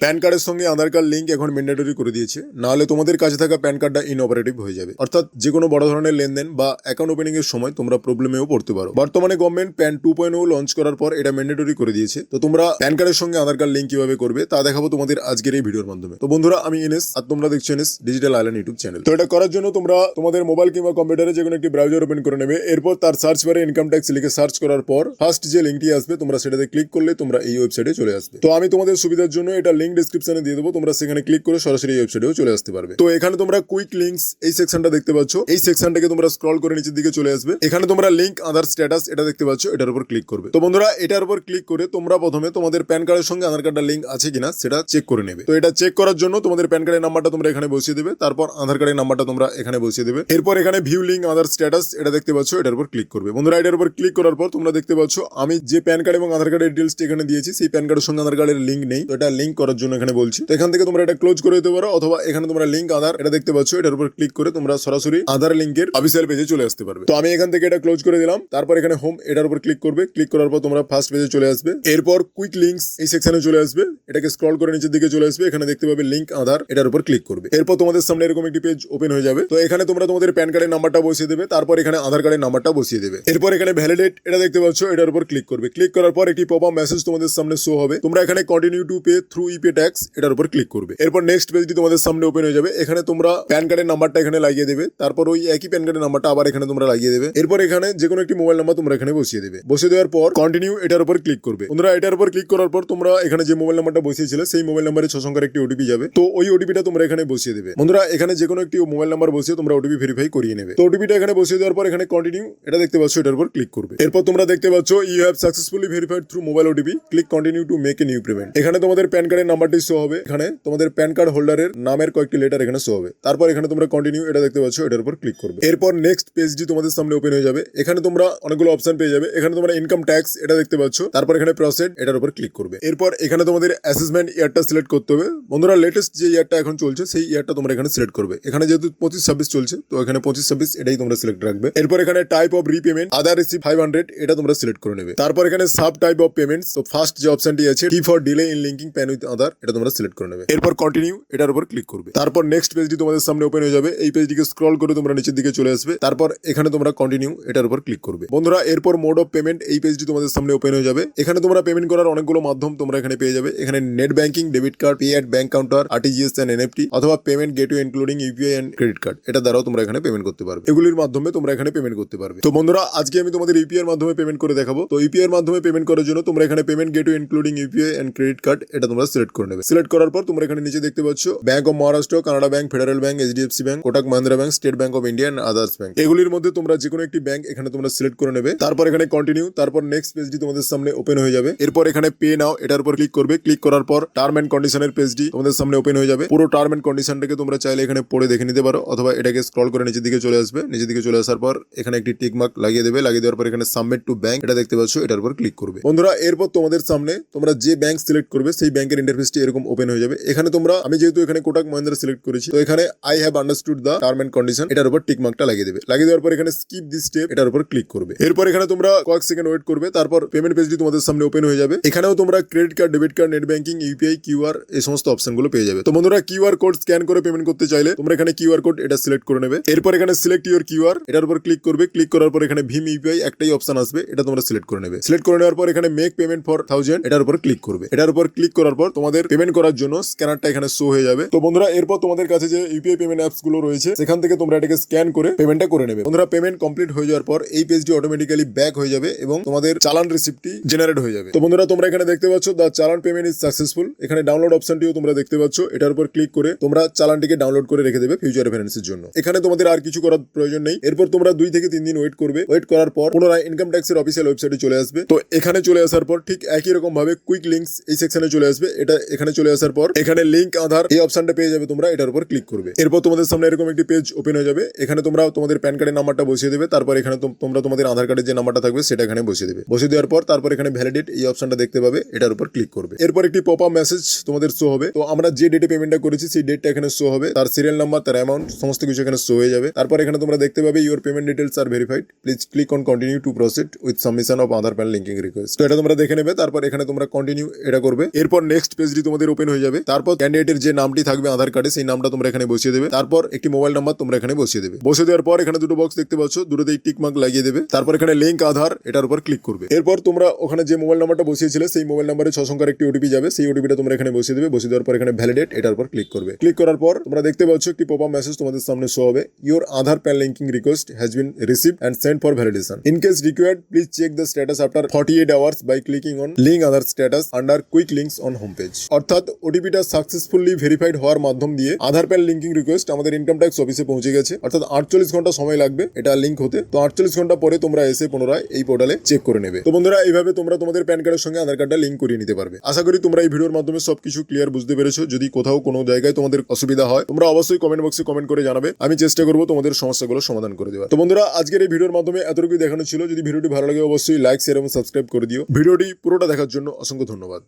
Pan কার্ডের সঙ্গে আধার card link এখন ম্যান্ডেটরি করে দিয়েছে, নাহলে তোমাদের কাছে থাকা প্যান কার্ডটা ইনঅপারেটিভ হয়ে যাবে। অর্থাৎ যে কোনো বড় ধরনের লেনদেন বা অ্যাকাউন্ট ওপেনিং এর সময় তোমরা প্রবলেমেও পড়তে পারো। বর্তমানে গভর্নমেন্ট প্যান 2.0 লঞ্চ করার পর এটা ম্যান্ডেটরি করে দিয়েছে। তো তোমরা প্যান কার্ডের সঙ্গে আধার কার্ড লিঙ্ক কিভাবে করবে তা দেখাবো তোমাদের আজকের এই ভিডিওর মাধ্যমে। তো বন্ধুরা, আমি এনএস আর তোমরা দেখছো NS digital island YouTube channel. তো এটা করার জন্য তোমরা তোমাদের মোবাইল কিংবা কম্পিউটারে যে কোনো একটি ব্রাউজার ওপেন করে নেবে। এরপর তার সার্চ বারে ইনকাম ট্যাক্স লিখে সার্চ করার পর ফার্স্ট যে লিঙ্কটি আসবে তোমরা সেটাতে ক্লিক করলে তোমরা এই ওয়েবসাইটে চলে আসবে। তো আমি তোমাদের সুবিধার জন্য এটা লিঙ্ক ডেসক্রিপশনে দিয়ে দেবো, তোমরা সেখানে ক্লিক করে সরাসরি এই ওয়েবসাইটেও চলে আসতে পারবে। তো এখানে তোমরা কুইক লিঙ্কস এই সেকশনটা দেখতে পাচ্ছ, এই সেকশনটাকে তোমরা স্ক্রল করে নিচের দিকে চলে আসবে। এখানে তোমরা লিঙ্ক আধার স্ট্যাটাস এটা দেখতে পাচ্ছ, এটার উপর ক্লিক করবে। তো বন্ধুরা, এটার উপর ক্লিক করে তোমরা প্রথমে তোমাদের প্যান কার্ডের সঙ্গে আধার কার্ডের লিঙ্ক আছে কিনা সেটা চেক করে নেবে। তো এটা চেক করার জন্য তোমাদের প্যান কার্ডের নাম্বারটা তোমরা এখানে বসিয়ে দেবে, তারপর আধার কার্ডের নাম্বারটা তোমরা এখানে বসিয়ে দেবে। এরপর এখানে ভিউ লিঙ্ক আধার স্ট্যাটাস এটা দেখতে পাচ্ছ, এটার উপর ক্লিক করবে। বন্ধুরা, এটার উপর ক্লিক করার পর তোমরা দেখতে পাচ্ছ আমি যে প্যান কার্ড এবং আধার কার্ডের ডিটেইলসটা এখানে দিয়েছি সেই প্যান কার্ডের সঙ্গে আধার কার্ডের লিঙ্ক নেই। তো এটা লিঙ্ক করার জন্য এখানে বলছি। তো এখান থেকে তোমরা এটা ক্লোজ করে দিতে পারো, অথবা এখানে তোমরা লিঙ্ক আধার এটা দেখতে পাচ্ছ, এটার উপর ক্লিক করে তোমরা সরাসরি আধার লিঙ্কের অফিসিয়াল পেজে চলে আসতে পারবে। তো আমি এখান থেকে এটা ক্লোজ করে দিলাম। তারপর এখানে হোম এটার উপর ক্লিক করবে। ক্লিক করার পর তোমরা ফার্স্ট পেজে চলে আসবে। এরপর কুইক লিঙ্কস এই সেকশনে চলে আসবে, এটাকে স্ক্রল করে নিচের দিকে চলে আসবে। এখানে দেখতে পাবে লিঙ্ক আধার, এটার উপর ক্লিক করবে। এরপর তোমাদের সামনে এরকম একটি পেজ ওপেন হয়ে যাবে। তো এখানে তোমরা তোমাদের প্যান কার্ডের নাম্বারটা বসিয়ে দেবে, তারপর এখানে আধার কার্ডের নাম্বারটা বসিয়ে দেবে। এরপর এখানে ভ্যালিডেট এটা দেখতে পাচ্ছ, এটার উপর ক্লিক করবে। ক্লিক করার পর একটি পপ আপ মেসেজ তোমাদের সামনে শো হবে। তোমরা এখানে continue to pay through ইপে tax এটার উপর ক্লিক করবে। এরপর নেক্সট পেজটি তোমাদের সামনে ওপেন হয়ে যাবে। এখানে তোমরা প্যান কার্ডের নাম্বারটা এখানে লাগিয়ে দেবে, তারপর ওই একই প্যান কার্ডের নাম্বারটা আবার এখানে তোমরা লাগিয়ে দেবে। এরপর এখানে যে কোনো একটি মোবাইল নাম্বার তোমরা এখানে বসিয়ে দেবে। বসিয়ে দেওয়ার পর কন্টিনিউ এটার উপর ক্লিক করবে। তোমরা এটার উপর ক্লিক করার পর তোমরা এখানে যে মোবাইল নাম্বারটা বসিয়েছিলে সেই মোবাইল নাম্বারে 6 সংখ্যার একটি ওটিপি যাবে। তো ওই ওটিপিটা তোমরা এখানে বসিয়ে দেবে। বন্ধুরা, এখানে যে কোনো একটি মোবাইল নাম্বার বসিয়ে তোমরা ওটিপি ভেরিফাই করিয়ে নেবে। তো ওটিপিটা এখানে বসিয়ে দেওয়ার পর এখানে কন্টিনিউ এটা দেখতে পাচ্ছ, এটার উপর ক্লিক করবে। এরপর তোমরা দেখতে পাচ্ছ you have successfully verified through mobile OTP, click continue to make a new payment. এখানে তোমাদের প্যান কার্ডের নাম্বারটি শো হবে। এখানে তোমাদের প্যান কার্ড হোল্ডারের নামের কয়েকটি লেটার এখানে শো হবে। তারপর এখানে তোমরা কন্টিনিউ এটা দেখতে পাচ্ছ, এটার উপর ক্লিক করবে। এরপর নেক্সট পেজটি তোমাদের সামনে ওপেন হয়ে যাবে। এখানে তোমরা অনেকগুলো অপশন পেয়ে যাবে। এখানে তোমরা ইনকাম ট্যাক্স এটা দেখতে পাচ্ছ, তারপর এখানে প্রসেড এটার উপর ক্লিক করবে। এরপর এখানে তোমাদের অ্যাসেসমেন্ট ইয়ারটা সিলেক্ট করতে হবে। বন্ধুরা, লেটেস্ট যে ইয়ারটা এখন চলছে সেই ইয়ারটা তোমরা এখানে সিলেক্ট করবে। এখানে যেহেতু 25-26 চলছে, তো এখানে 25-26 এটাই তোমরা সিলেক্ট রাখবে। এরপর এখানে type of repayment other receive 500 এটা তোমরা সিলেক্ট করে নেবে। তারপর এখানে সাব টাইপ অফ পেমেন্টস, তো ফার্স্ট যে অপশনটি আছে T for delay in linking pan with other এটা তোমরা সিলেক্ট করে নেবে। এরপর কন্টিনিউ এটার উপর ক্লিক করবে। তারপর নেক্সট পেজটি তোমাদের সামনে ওপেন হয়ে যাবে। এই পেজটিকে স্ক্রল করে তোমরা নিচের দিকে চলে আসবে। তারপর এখানে তোমরা কন্টিনিউ এটার উপর ক্লিক করবে। বন্ধুরা, এরপর মোড অফ পেমেন্ট এই পেজটি তোমাদের সামনে ওপেন হয়ে যাবে। এখানে তোমরা পেমেন্ট করার অনেকগুলো মাধ্যম তোমরা এখানে পেয়ে যাবে। এখানে net banking, debit card, pay at bank counter, RTGS and NEFT, অথবা payment gateway including UPI and credit card এটা দ্বারাও তোমরা এখানে পেমেন্ট করতে পারবে। এগুলির মাধ্যমে তোমরা এখানে পেমেন্ট করতে পারবে। তো বন্ধুরা, আজকে আমি তোমাদের ইউপিআই এর মাধ্যমে পেমেন্ট করে দেখাবো। তো ইউপিআই এর মাধ্যমে পেমেন্ট করার জন্য তোমরা এখানে payment gateway including UPI and credit card এটা তোমরা সিলেক্ট করে নেবে। সিলেক্ট করার পর তোমরা এখানে নিচে দেখতে পাচ্ছ bank of Maharashtra, Canara bank, federal bank, HDFC bank, Kotak Mahindra bank, State bank of India and others bank. এগুলির মধ্যে তোমরা যে কোনো একটি ব্যাংক এখানে তোমরা সিলেক্ট করে নেবে। তারপর এখানে কন্টিনিউ, তারপর নেক্সট পেজটি তোমাদের সামনে ওপেন হয়ে যাবে। এরপর এখানে পে নাও এটার উপর ক্লিক করবে। ক্লিক করার পর টার্ম এন্ড কন্ডিশনের পেজটি তোমাদের সামনে ওপেন হয়ে যাবে। পুরো টার্ম এন্ড কন্ডিশনটাকে তোমরা চাইলে এখানে পড়ে দেখে নিতে পারো, অথবা এটাকে স্ক্রল করে নিচের দিকে চলে আসবে। নিচের দিকে চলে আসার পর এখানে একটি টিক মার্ক লাগিয়ে দেবে। লাগিয়ে দেওয়ার পর এখানে সাবমিট টু ব্যাংক এটা দেখতে পাচ্ছ, এটার উপর ক্লিক করবে। বন্ধুরা, এরপর তোমাদের সামনে তোমরা যে ব্যাংক সিলেক্ট করবে সেই ব্যাংকের ইন্টারফেসটি এরকম ওপেন হয়ে যাবে। এখানে তোমরা আমি যেহেতু এখানে কোটাক মহিন্দ্রা সিলেক্ট করেছি, তো এখানে I have understood the term and condition এটার উপর টিক মার্কটা লাগিয়ে দেবে। লাগিয়ে দেওয়ার পর এখানে স্কিপ দিস স্টেপ এটার উপর ক্লিক করবে। এরপর এখানে তোমরা কয়েক সেকেন্ড ওয়েট করবে। তারপর পেমেন্ট পেজটি তোমাদের সামনে ওপেন হয়ে যাবে। এখানেও তোমরা credit card, debit card, net banking, UPI, QR এই সমস্ত অপশনগুলো পেয়ে যাবে। তো বন্ধুরা, কিউআর কোড স্ক্যান করে পেমেন্ট করতে চাইলে তোমরা এখানে কিউআর কোড এটা সিলেক্ট করে নেবে। এরপর এখানে সিলেক্ট ইউর কিউআর এটার উপর ক্লিক করবে। ক্লিক করার পর এখানে ভীম ইউপিআই একটাই অপশন আসবে, এটা তোমরা সিলেক্ট করে নেবে। সিলেক্ট করে নেওয়ার পর এখানে মেক পেমেন্ট ফর 1000 এটার উপর ক্লিক করবে। এটার উপর ক্লিক করার পর তোমাদের পেমেন্ট করার জন্য স্ক্যানারটা এখানে শো হয়ে যাবে। তো বন্ধুরা, এরপর তোমাদের কাছে যে ইউপিআই পেমেন্ট অ্যাপস গুলো রয়েছে সেখান থেকে তোমরা এটাকে স্ক্যান করে পেমেন্টটা করে নেবে। বন্ধুরা, পেমেন্ট কমপ্লিট হয়ে যাওয়ার পর এই পেজটি অটোমেটিক্যালি ব্যাক হয়ে যাবে এবং তোমাদের চালান রিসিপ্টটি জেনারেট হয়ে যাবে। তো বন্ধুরা, তোমরা এখানে দেখতে পাচ্ছ দা চালান পেমেন্ট ইজ সাকসেসফুল। এখানে ডাউনলোড অপশনটিও তোমরা দেখতে পাচ্ছ। এটার উপর ক্লিক করে তোমরা চালানটিকে ডাউনলোড করে রেখে দেবে ফিউচার রেফারেন্সের জন্য। এখানে তোমাদের আর কিছু করার প্রয়োজন নেই। এরপর তোমরা 2 থেকে 3 দিন ওয়েট করবে। ওয়েট করার পর পুনরায় ইনকাম ট্যাক্সের অফিসিয়াল ওয়েবসাইটে চলে আসবে। তো এখানে চলে আসার পর ঠিক একই রকম ভাবে কুইক লিঙ্কস এই সেকশনে চলে আসবে। এটা এখানে চলে আসার পর এখানে লিঙ্ক আধার এই অপশনটা পেয়ে যাবে। তোমরা এটার উপর ক্লিক করবে। এরপর তোমাদের সামনে এরকম একটি পেজ ওপেন হয়ে যাবে। এখানে তোমরা তোমাদের প্যান কার্ডের নাম্বারটা বসিয়ে দেবে। তারপর এখানে তোমরা তোমাদের আধার কার্ডের যে নাম্বারটা থাকবে সেটা এখানে বসিয়ে দেবে। বসিয়ে দেওয়ার পর তারপর এখানে ভ্যালিডেট এই অপশনটা দেখতে পাবে, এটার উপর ক্লিক করবে। এরপর একটি পপ আপ মেসেজ তোমাদের শো হবে। তো আমরা যে ডেটে পেমেন্টটা করেছি সেই ডেটটা এখানে শো হবে, তার সিরিয়াল নাম্বার, তার অ্যামাউন্ট সমস্ত কিছু এখানে শো হয়ে যাবে। তারপর এখানে তোমরা দেখতে পাবে your payment details are verified, please click on continue to proceed with submission of Aadhaar PAN linking request. তো এটা তোমরা দেখে নেবে। তারপর এখানে তোমরা কন্টিনিউ এটা করবে। এরপর নেক্সট পেজ পেজটি তোমাদের ওপেন হয়ে যাবে। তারপর ক্যান্ডিডেটের যে নামটি থাকবে আধার কার্ডে সেই নামটা তোমরা এখানে বসিয়ে দেবে। তারপর একটি মোবাইল নাম্বার তোমরা এখানে বসিয়ে দেবে। বসিয়ে দেওয়ার পর এখানে দুটো বক্স দেখতে পাচ্ছ, দুটোতেই টিক মার্ক লাগিয়ে দেবে। তারপর এখানে লিংক আধার এটার উপর ক্লিক করবে। এরপর তোমরা ওখানে যে মোবাইল নাম্বারটা বসিয়েছিলে সেই মোবাইল নাম্বারে 6 সংখ্যার একটি ওটিপি যাবে, সেই ওটিপিটা তোমরা এখানে বসিয়ে দেবে। বসিয়ে দেওয়ার পর এখানে ভ্যালিডেট এটার উপর ক্লিক করবে। ক্লিক করার পর তোমরা দেখতে পাচ্ছ একটি পপআপ মেসেজ তোমাদের সামনে শো হবে, your Aadhaar PAN linking request has been received and sent for validation. In case required please check the status after 48 hours by clicking on link Aadhaar status under quick links on home page. অর্থাৎ ওটিপিটা successfully verified হওয়ার মাধ্যম দিয়ে Aadhaar PAN linking request আমাদের income tax অফিসে পৌঁছে গেছে। অর্থাৎ 48 ঘন্টা সময় লাগবে এটা লিঙ্ক হতে। তো 48 ঘন্টা পরে তোমরা এসে পুনরায় এই পোর্টালে চেক করে নেবে। তো বন্ধুরা এইভাবে তোমরা তোমাদের প্যান কার্ডের সঙ্গে আধার কার্ডটা লিঙ্ক করিয়ে নিতে পারবে। আশা করি তোমরা এই ভিডিওর মাধ্যমে সবকিছু ক্লিয়ার বুঝতে পেরেছো। যদি কোথাও কোনো জায়গায় তোমাদের অসুবিধা হয় তোমরা অবশ্যই কমেন্ট বক্সে কমেন্ট করে জানাবে, আমি চেষ্টা করবো তোমাদের সমস্যাগুলো সমাধান করে দেওয়ার। তো বন্ধুরা আজকের এই ভিডিওর মাধ্যমে এতটুকুই দেখানো ছিল। যদি ভিডিওটি ভালো লাগে অবশ্যই লাইক শেয়ার এবং সাবস্ক্রাইব করে দিও। ভিডিওটি পুরোটা দেখার জন্য অসংখ্য ধন্যবাদ।